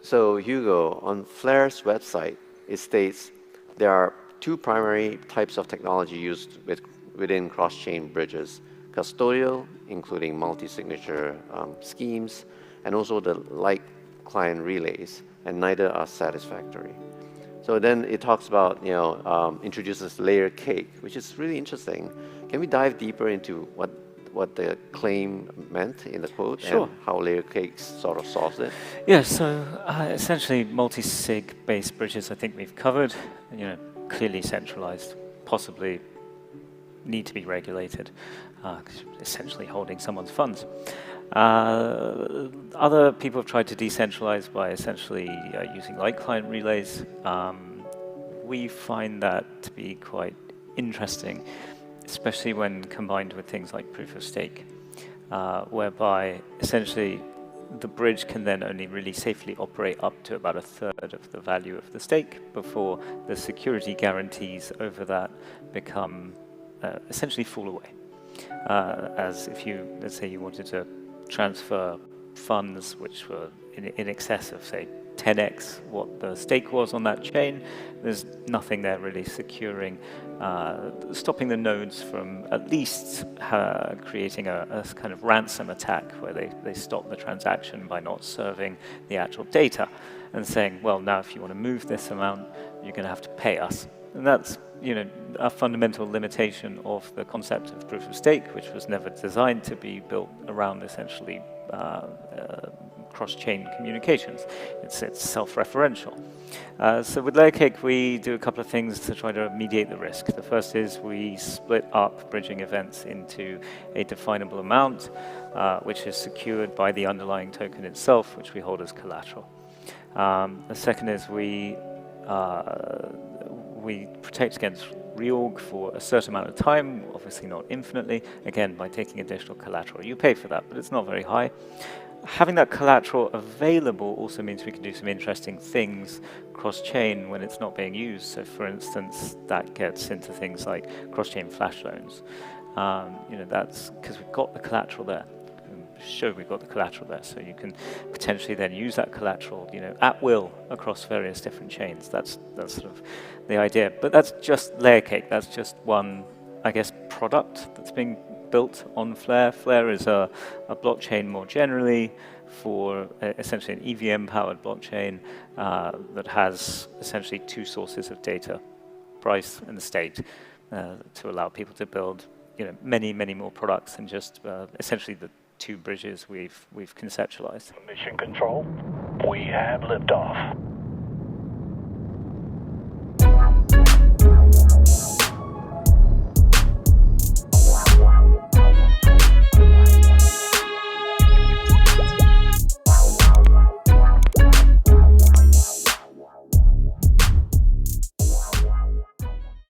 So Hugo, on Flare's website, it states there are two primary types of technology used within cross-chain bridges: custodial, including multi-signature schemes, and also the light client relays, and neither are satisfactory. So then it talks about, introduces layer cake, which is really interesting. Can we dive deeper into what the claim meant in the quote? Sure. And how layer cake sort of solves it? Yeah, so essentially multi-sig based bridges I think we've covered, clearly centralized, possibly need to be regulated, essentially holding someone's funds. Other people have tried to decentralize by essentially using light client relays. We find that to be quite interesting, especially when combined with things like proof of stake, whereby essentially the bridge can then only really safely operate up to about a third of the value of the stake before the security guarantees over that become essentially fall away. As if let's say you wanted to transfer funds which were in excess of, say, 10x what the stake was on that chain, there's nothing there really securing, stopping the nodes from at least creating a kind of ransom attack where they stop the transaction by not serving the actual data and saying, well, now if you want to move this amount, you're going to have to pay us. And that's a fundamental limitation of the concept of proof of stake, which was never designed to be built around essentially cross-chain communications. It's self-referential. So with layer cake, we do a couple of things to try to mediate the risk. The first is we split up bridging events into a definable amount, which is secured by the underlying token itself, which we hold as collateral. The second is we protect against reorg for a certain amount of time, obviously not infinitely, again, by taking additional collateral. You pay for that, but it's not very high. Having that collateral available also means we can do some interesting things cross-chain when it's not being used. So for instance, that gets into things like cross-chain flash loans. That's because we've got the collateral there. Show we've got the collateral there, so you can potentially then use that collateral, at will across various different chains. That's sort of the idea. But that's just layer cake. That's just one, I guess, product that's being built on Flare. Flare is a blockchain more generally for essentially an EVM-powered blockchain that has essentially two sources of data, price and state, to allow people to build, many, many more products than just essentially the two bridges we've conceptualized. Mission Control, we have liftoff.